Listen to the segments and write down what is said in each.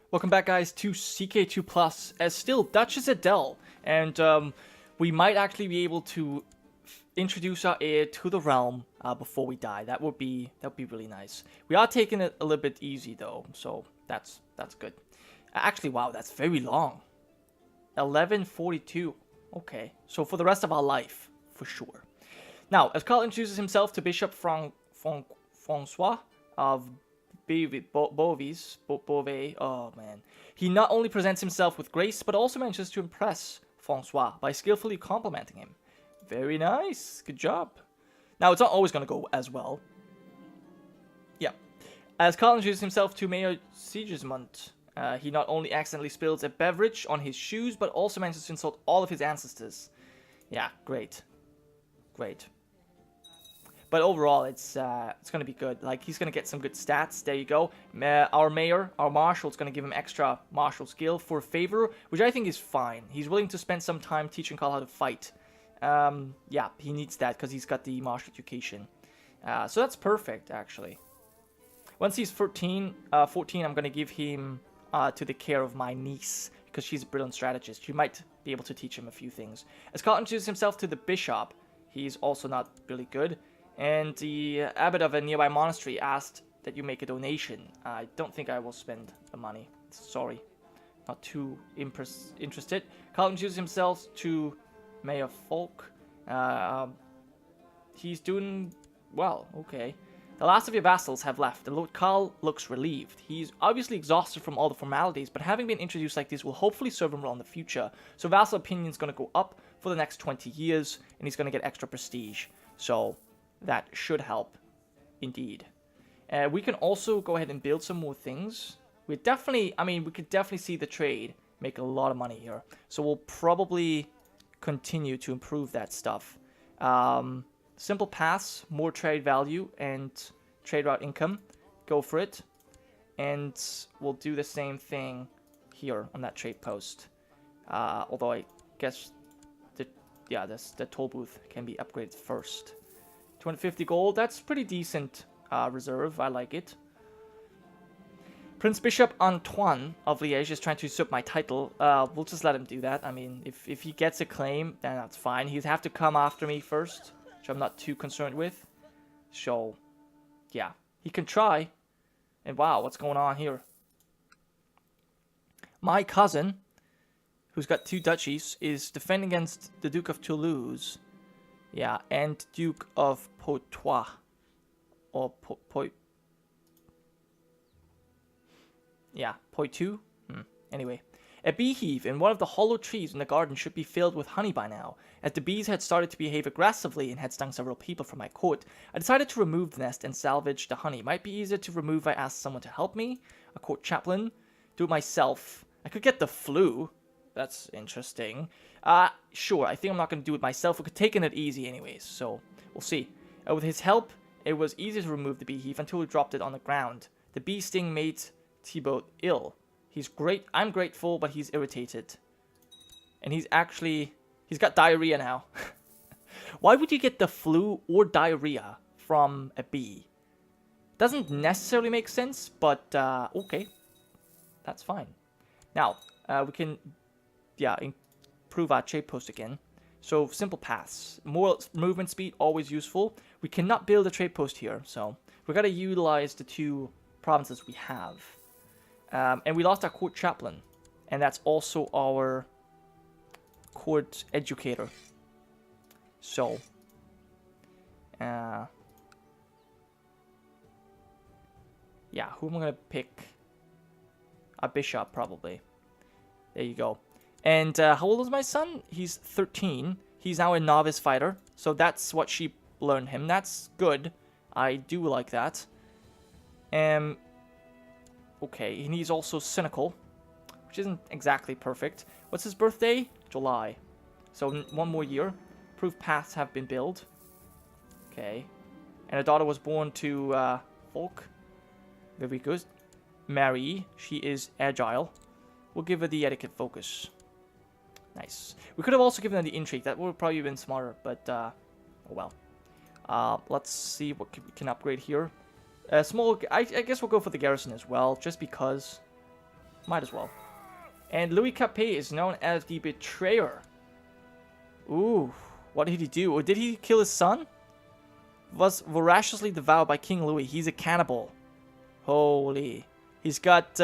Welcome back, guys, to CK2 Plus, as still Duchess Adele, and we might actually be able to introduce our heir to the realm before we die. That would be really nice. We are taking it a little bit easy though, so that's good. Actually, wow, that's very long. 1142. Okay, so for the rest of our life, for sure. Now, as Karl introduces himself to Bishop Francois of Beauvais, oh man. He not only presents himself with grace, but also manages to impress Francois by skillfully complimenting him. Very nice, good job. Now, it's not always going to go as well. Yeah. As Karl introduces himself to Mayor Sigismund, he not only accidentally spills a beverage on his shoes, but also manages to insult all of his ancestors. Yeah, great. Great. But overall, it's going to be good. Like, he's going to get some good stats. There you go. Our mayor, our marshal, is going to give him extra martial skill for favor, which I think is fine. He's willing to spend some time teaching Karl how to fight. Yeah, he needs that because he's got the martial education. So that's perfect, actually. Once he's 14, I'm going to give him to the care of my niece, because she's a brilliant strategist. She might be able to teach him a few things. As Karl introduces himself to the bishop, he's also not really good. And the abbot of a nearby monastery asked that you make a donation. I don't think I will spend the money. Sorry. Not too interested. Karl introduces himself to Mayor Folk. He's doing well. Okay. The last of your vassals have left, and Lord Karl looks relieved. He's obviously exhausted from all the formalities, but having been introduced like this will hopefully serve him well in the future. So vassal opinion's going to go up for the next 20 years, and he's going to get extra prestige. So that should help, indeed. We can also go ahead and build some more things. We could definitely see the trade make a lot of money here. So we'll probably continue to improve that stuff. Simple pass, more trade value, and trade route income. Go for it. And we'll do the same thing here on that trade post. Although I guess the toll booth can be upgraded first. 250 gold, that's pretty decent reserve, I like it. Prince Bishop Antoine of Liège is trying to usurp my title. We'll just let him do that. I mean, if he gets a claim, then that's fine. He'd have to come after me first, which I'm not too concerned with. So, yeah, he can try. And wow, what's going on here? My cousin, who's got 2 duchies, is defending against the Duke of Toulouse. Yeah, and Duke of Poitou. Or Poitou? Anyway. A beehive in one of the hollow trees in the garden should be filled with honey by now. As the bees had started to behave aggressively and had stung several people from my court, I decided to remove the nest and salvage the honey. Might be easier to remove if I asked someone to help me. A court chaplain. Do it myself. I could get the flu. That's interesting. Sure, I think I'm not going to do it myself. We could take it easy anyways, so we'll see. With his help, it was easy to remove the beehive until we dropped it on the ground. The bee sting made Thibaut ill. He's great. I'm grateful, but he's irritated. And he's got diarrhea now. Why would you get the flu or diarrhea from a bee? Doesn't necessarily make sense, but okay. That's fine. Now, we can improve our trade post again. So, simple paths. More movement speed, always useful. We cannot build a trade post here, so we got to utilize the 2 provinces we have. And we lost our court chaplain. And that's also our court educator. So, yeah, who am I going to pick? A bishop, probably. There you go. And how old is my son? He's 13. He's now a novice fighter. So that's what she learned him. That's good. I do like that. Okay, and he's also cynical, which isn't exactly perfect. What's his birthday? July. So 1 more year. Proof paths have been built. Okay. And a daughter was born to Folk. Very good. Mary, she is agile. We'll give her the etiquette focus. Nice. We could have also given her the intrigue. That would have probably been smarter, but oh well. Let's see what we can upgrade here. Small, I guess we'll go for the garrison as well, just because. Might as well. And Louis Capet is known as the Betrayer. Ooh, what did he do? Or did he kill his son? Was voraciously devoured by King Louis. He's a cannibal. Holy. He's got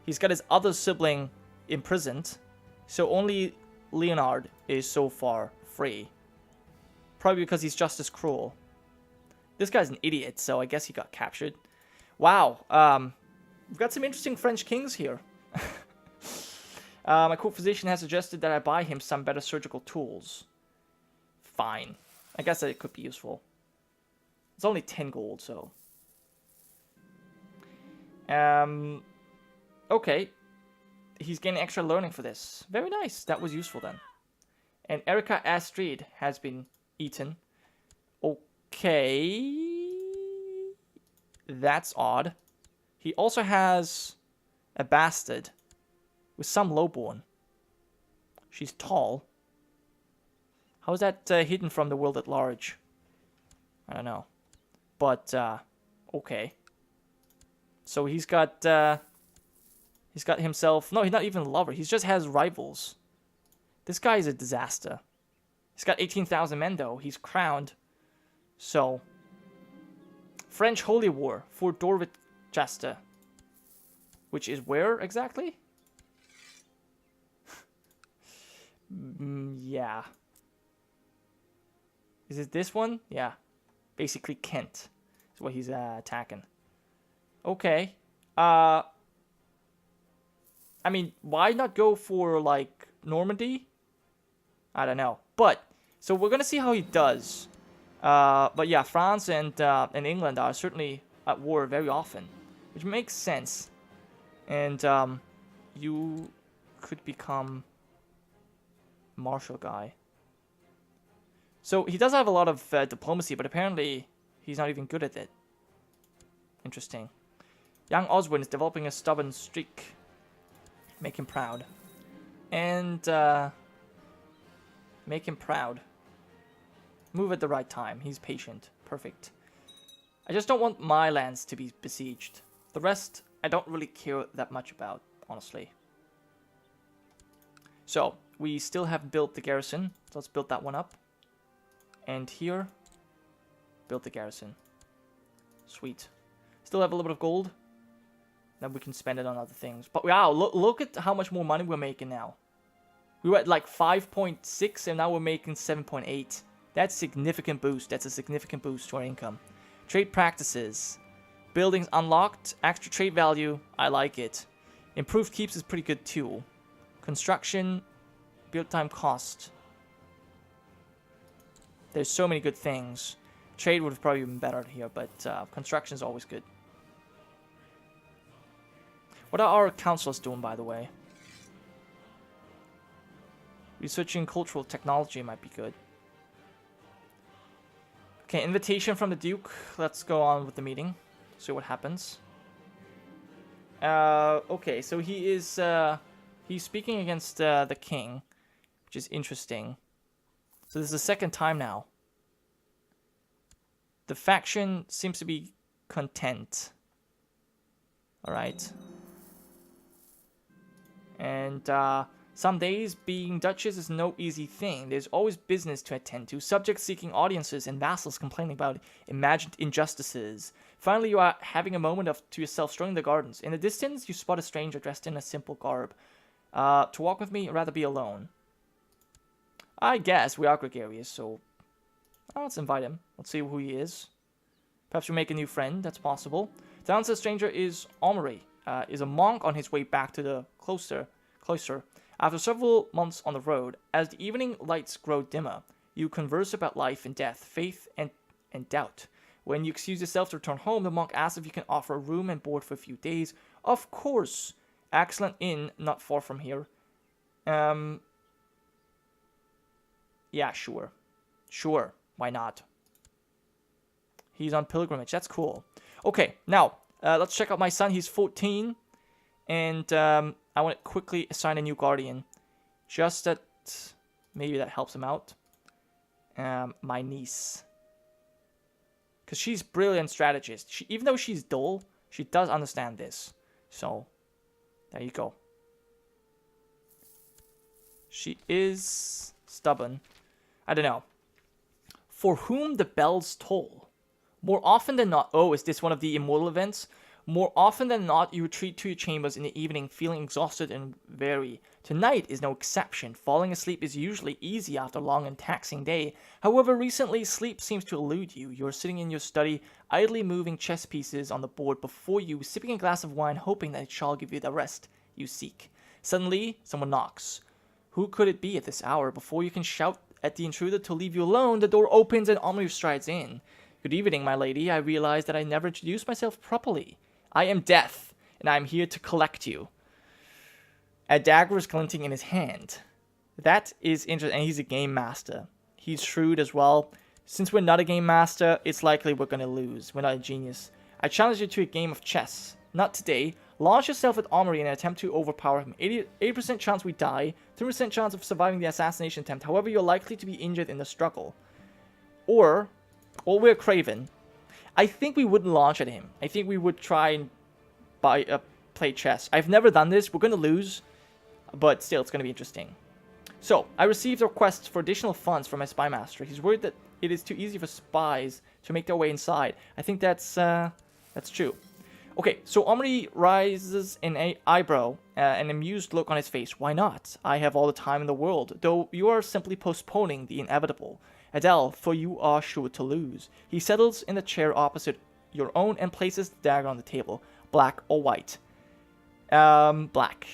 his other sibling imprisoned. So only Leonard is so far free. Probably because he's just as cruel. This guy's an idiot, so I guess he got captured. Wow. We've got some interesting French kings here. My court physician has suggested that I buy him some better surgical tools. Fine. I guess that it could be useful. It's only 10 gold, so... Okay. He's getting extra learning for this. Very nice. That was useful then. And Erika Astrid has been eaten. Okay. That's odd. He also has a bastard with some lowborn. She's tall. How is that hidden from the world at large? I don't know. But, okay. So he's got himself... No, he's not even a lover. He just has rivals. This guy is a disaster. He's got 18,000 men, though. He's crowned. So... French Holy War for Dorwitchester. Which is where, exactly? Yeah. Is it this one? Yeah. Basically Kent is what he's attacking. Okay. I mean, why not go for, like, Normandy? I don't know. But, so we're going to see how he does. But yeah, France and England are certainly at war very often. Which makes sense. And, you could become marshal guy. So, he does have a lot of diplomacy, but apparently he's not even good at it. Interesting. Young Oswin is developing a stubborn streak. Make him proud. And, make him proud. Move at the right time. He's patient. Perfect. I just don't want my lands to be besieged. The rest, I don't really care that much about, honestly. So, we still have built the garrison. So let's build that one up. And here, build the garrison. Sweet. Still have a little bit of gold. Then we can spend it on other things. But wow, look at how much more money we're making now. We were at like 5.6 and now we're making 7.8. That's a significant boost. That's a significant boost to our income. Trade practices. Buildings unlocked. Extra trade value. I like it. Improved keeps is pretty good too. Construction. Build time cost. There's so many good things. Trade would have probably been better here, but construction is always good. What are our councilors doing, by the way? Researching cultural technology might be good. Okay, invitation from the Duke. Let's go on with the meeting. See what happens. Okay, so he is he's speaking against the king, which is interesting. So this is the second time now. The faction seems to be content. Alright. And some days being Duchess is no easy thing. There's always business to attend to, subjects seeking audiences and vassals complaining about imagined injustices. Finally, you are having a moment to yourself strolling the gardens. In the distance, you spot a stranger dressed in a simple garb. To walk with me, or rather be alone? I guess we are gregarious, so let's invite him. Let's see who he is. Perhaps we make a new friend. That's possible. The answer stranger is Omri. Is a monk on his way back to the cloister. After several months on the road, as the evening lights grow dimmer, you converse about life and death, faith and doubt. When you excuse yourself to return home, the monk asks if you can offer a room and board for a few days. Of course. Excellent inn, not far from here. Yeah, sure. Sure, why not? He's on pilgrimage, that's cool. Okay, now, let's check out my son. He's 14. And I want to quickly assign a new guardian. Just that maybe that helps him out. My niece. Because she's brilliant strategist. Even though she's dull, she does understand this. So, There you go. She is stubborn. I don't know. For whom the bells toll. More often than not... Oh, is this one of the immortal events? More often than not, you retreat to your chambers in the evening feeling exhausted and weary. Tonight is no exception. Falling asleep is usually easy after a long and taxing day. However, recently, sleep seems to elude you. You are sitting in your study, idly moving chess pieces on the board before you, sipping a glass of wine, hoping that it shall give you the rest you seek. Suddenly, someone knocks. Who could it be at this hour? Before you can shout at the intruder to leave you alone, the door opens and Omri strides in. Good evening, my lady. I realize that I never introduced myself properly. I am Death, and I am here to collect you. A dagger is glinting in his hand. That is interesting, and he's a game master. He's shrewd as well. Since we're not a game master, it's likely we're going to lose. We're not a genius. I challenge you to a game of chess. Not today. Launch yourself at Omri in an attempt to overpower him. 80% chance we die, 3% chance of surviving the assassination attempt. However, you're likely to be injured in the struggle. Or we're Craven. I think we wouldn't launch at him. I think we would try and play chess. I've never done this. We're going to lose, but still, it's going to be interesting. So, I received requests for additional funds from my spy master. He's worried that it is too easy for spies to make their way inside. I think that's true. Okay, so Omri raises an eyebrow, an amused look on his face. Why not? I have all the time in the world, though you are simply postponing the inevitable. Adele, for you are sure to lose. He settles in the chair opposite your own and places the dagger on the table. Black or white? Black.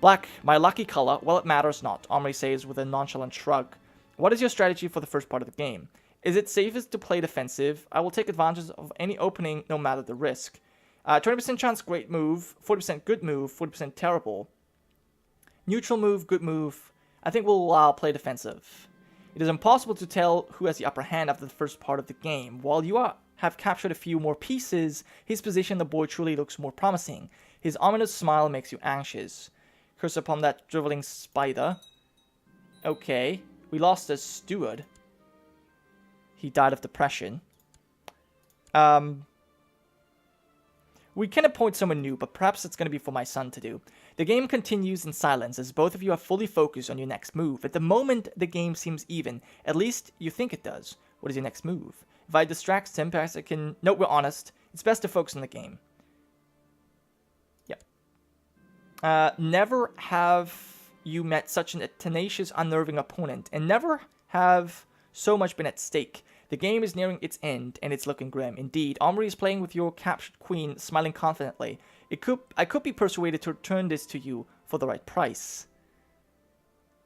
Black, my lucky color. Well, it matters not, Omri says with a nonchalant shrug. What is your strategy for the first part of the game? Is it safest to play defensive? I will take advantage of any opening, no matter the risk. 20% chance, great move. 40% good move. 40% terrible. Neutral move, good move. I think we'll play defensive. It is impossible to tell who has the upper hand after the first part of the game. While you have captured a few more pieces, his position on the board truly looks more promising. His ominous smile makes you anxious. Curse upon that driveling spider. Okay. We lost a steward. He died of depression. We can appoint someone new, but perhaps it's going to be for my son to do. The game continues in silence as both of you are fully focused on your next move. At the moment, the game seems even. At least you think it does. What is your next move? If I distract him, perhaps I can... No, we're honest. It's best to focus on the game. Yep. Never have you met such a tenacious, unnerving opponent, and never have so much been at stake. The game is nearing its end, and it's looking grim. Indeed, Omri is playing with your captured queen, smiling confidently. I could be persuaded to return this to you for the right price.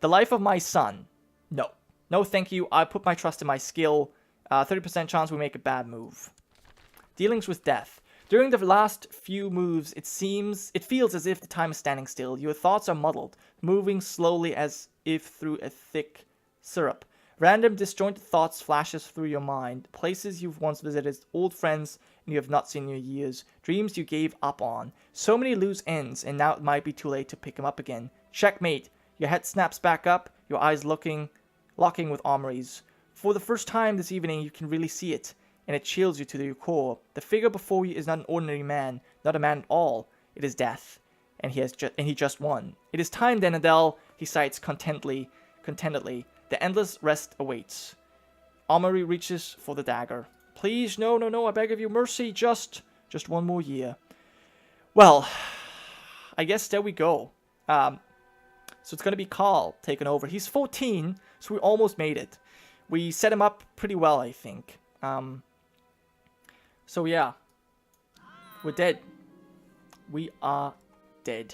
The life of my son. No. No, thank you. I put my trust in my skill. 30% chance we make a bad move. Dealings with death. During the last few moves, it feels as if the time is standing still. Your thoughts are muddled, moving slowly as if through a thick syrup. Random disjointed thoughts flashes through your mind. Places you've once visited, old friends you have not seen in years, dreams you gave up on. So many loose ends, and now it might be too late to pick them up again. Checkmate. Your head snaps back up, your eyes locking with Omri's. For the first time this evening, you can really see it, and it chills you to your core. The figure before you is not an ordinary man, not a man at all. It is death, and he just won. It is time then, Adele, he sighs contentedly. The endless rest awaits. Omri reaches for the dagger. Please, no, I beg of you, mercy, just one more year. Well, I guess there we go. So it's going to be Karl taking over. He's 14, so we almost made it. We set him up pretty well, I think. So yeah, we're dead. We are dead.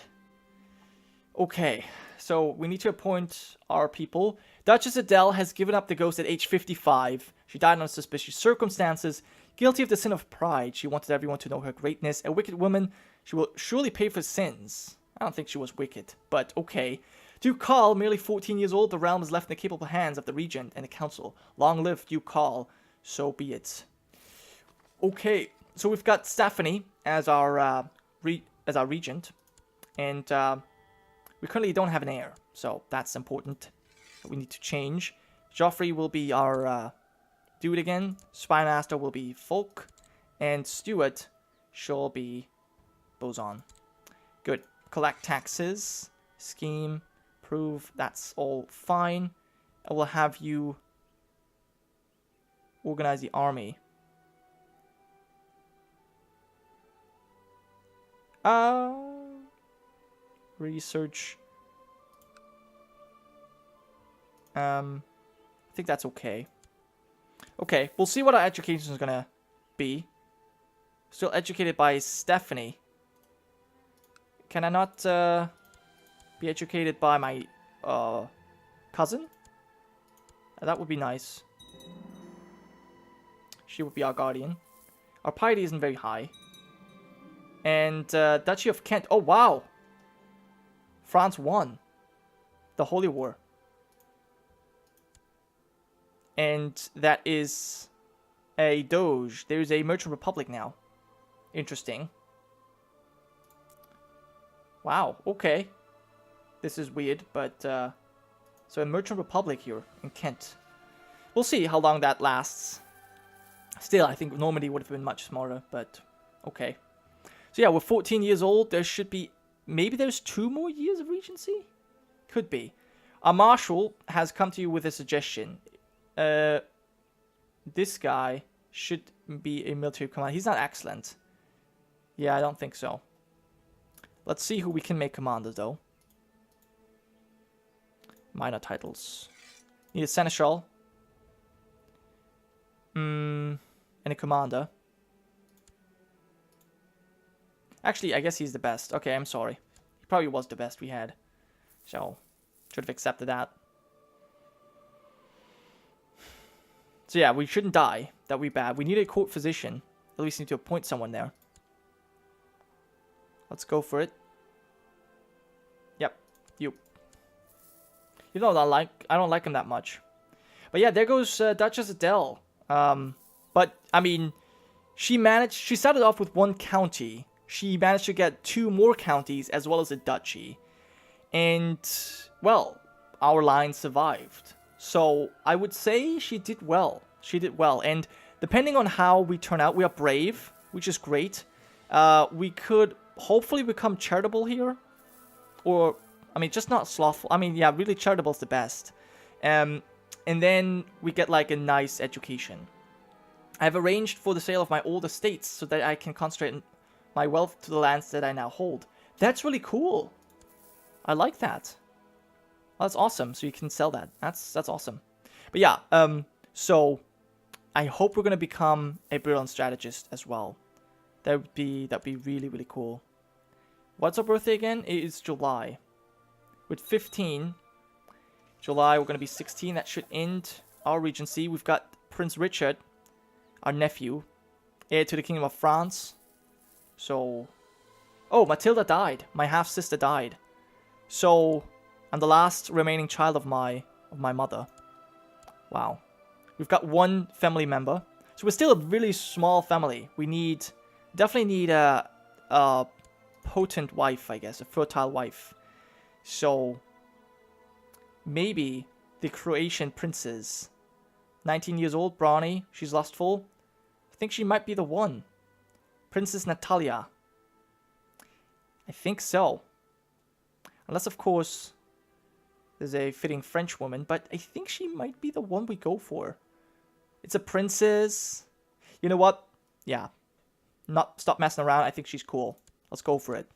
Okay, so we need to appoint our people. Duchess Adele has given up the ghost at age 55. She died under suspicious circumstances, guilty of the sin of pride. She wanted everyone to know her greatness. A wicked woman, she will surely pay for sins. I don't think she was wicked, but okay. Duke Karl, merely 14 years old, the realm is left in the capable hands of the regent and the council. Long live Duke Karl, so be it. Okay, so we've got Stephanie as our regent, and we currently don't have an heir, so that's important. We need to change. Joffrey will be our dude again. Spy Master will be Folk, and Stuart shall be those on. Good. Collect taxes. Scheme. Prove. That's all fine. I will have you organize the army. Research. I think that's okay. Okay, we'll see what our education is gonna be. Still educated by Stephanie. Can I not be educated by my cousin? That would be nice. She would be our guardian. Our piety isn't very high. And Duchy of Kent. Oh, wow. France won the Holy War. And that is a Doge. There's a Merchant Republic now. Interesting. Wow, okay. This is weird, but... so a Merchant Republic here in Kent. We'll see how long that lasts. Still, I think Normandy would have been much smarter, but okay. So yeah, we're 14 years old. There should be... Maybe there's 2 more years of Regency? Could be. Our Marshal has come to you with a suggestion. This guy should be a military commander. He's not excellent. Yeah, I don't think so. Let's see who we can make commander, though. Minor titles. Need a seneschal. And a commander. Actually, I guess he's the best. Okay, I'm sorry. He probably was the best we had. So, should have accepted that. So yeah, we shouldn't die. That would be bad. We need a court physician. At least need to appoint someone there. Let's go for it. Yep, you. You know, I don't like him that much. But yeah, there goes Duchess Adele. But I mean, she started off with 1 county. She managed to get 2 more counties as well as a duchy. And well, our line survived. So I would say she did well. She did well. And depending on how we turn out, we are brave, which is great. We could hopefully become charitable here. Or, I mean, just not slothful. I mean, yeah, really charitable is the best. And then we get like a nice education. I've arranged for the sale of my old estates so that I can concentrate my wealth to the lands that I now hold. That's really cool. I like that. Oh, that's awesome. So you can sell that. That's awesome. But yeah, so I hope we're gonna become a brilliant strategist as well. That'd be really, really cool. What's our birthday again? It is July. With 15, July we're gonna be 16. That should end our regency. We've got Prince Richard, our nephew, heir to the Kingdom of France. So, oh, Matilda died. My half sister died. So, I'm the last remaining child of my mother. Wow. We've got 1 family member. So we're still a really small family. We definitely need a potent wife, I guess, a fertile wife. So maybe the Croatian princess, 19 years old, brawny, she's lustful. I think she might be the one. Princess Natalia. I think so. Unless, of course, there's a fitting French woman, but I think she might be the one we go for. It's a princess. You know what? Yeah. Stop messing around. I think she's cool. Let's go for it.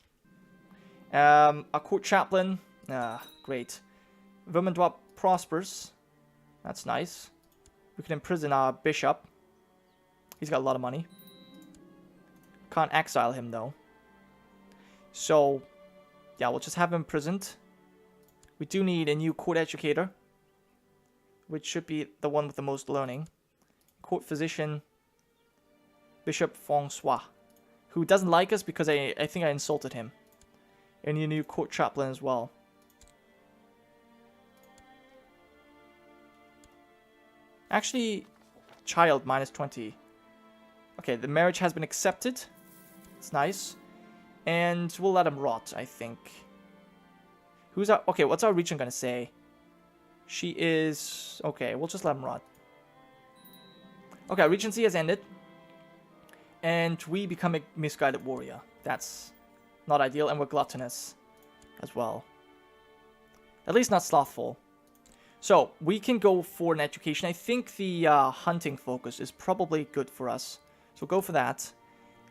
Our court chaplain. Great. Vermandois prospers. That's nice. We can imprison our bishop. He's got a lot of money. Can't exile him, though. So, yeah, we'll just have him imprisoned. We do need a new court educator, which should be the one with the most learning. Court physician, Bishop Francois, who doesn't like us because I think I insulted him. And a new court chaplain as well. Actually, child minus 20. Okay, the marriage has been accepted. It's nice. And we'll let him rot, I think. Who's our... Okay, what's our regent gonna say? She is... Okay, we'll just let him rot. Okay, our regency has ended. And we become a misguided warrior. That's not ideal, and we're gluttonous as well. At least not slothful. So, we can go for an education. I think the hunting focus is probably good for us. So, go for that.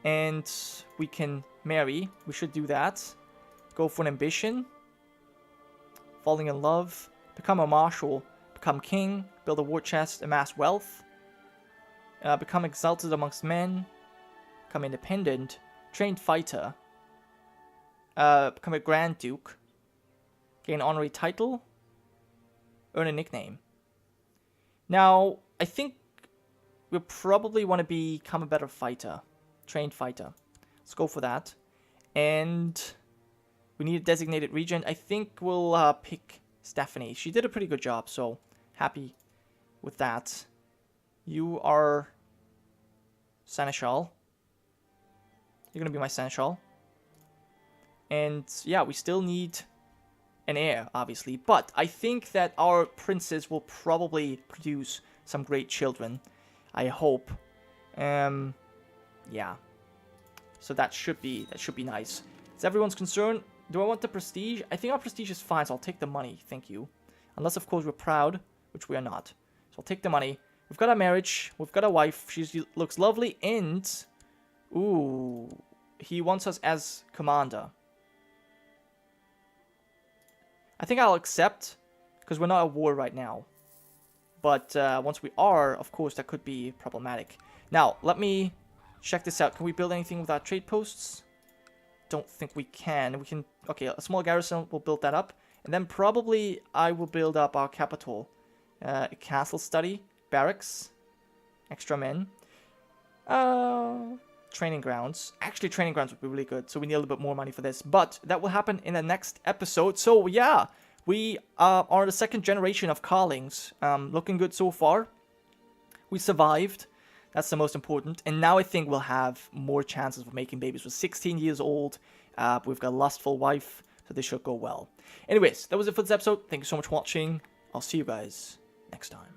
And we can marry. We should do that. Go for an ambition. Falling in love. Become a marshal. Become king. Build a war chest. Amass wealth. Become exalted amongst men. Become independent. Trained fighter. Become a Grand Duke. Gain honorary title. Earn a nickname. Now, I think we'll probably want to become a better fighter. Trained fighter. Let's go for that. And we need a designated regent. I think we'll pick Stephanie. She did a pretty good job, so happy with that. You are Seneschal. You're going to be my Seneschal. And yeah, we still need an heir, obviously. But I think that our princes will probably produce some great children. I hope. Yeah. So that should be nice. Is everyone's concerned? Do I want the prestige? I think our prestige is fine, so I'll take the money. Thank you. Unless, of course, we're proud, which we are not. So I'll take the money. We've got a marriage. We've got a wife. She looks lovely. And, ooh, he wants us as commander. I think I'll accept, because we're not at war right now. But once we are, of course, that could be problematic. Now, let me check this out. Can we build anything with our trade posts? Don't think we can. We can, okay, a small garrison, we'll build that up. And then probably I will build up our capital. A castle study, barracks, extra men. Training grounds. Actually, training grounds would be really good. So we need a little bit more money for this. But that will happen in the next episode. So yeah, we are the second generation of Karlings. Looking good so far. We survived. That's the most important. And now I think we'll have more chances of making babies. We're 16 years old. We've got a lustful wife. So this should go well. Anyways, that was it for this episode. Thank you so much for watching. I'll see you guys next time.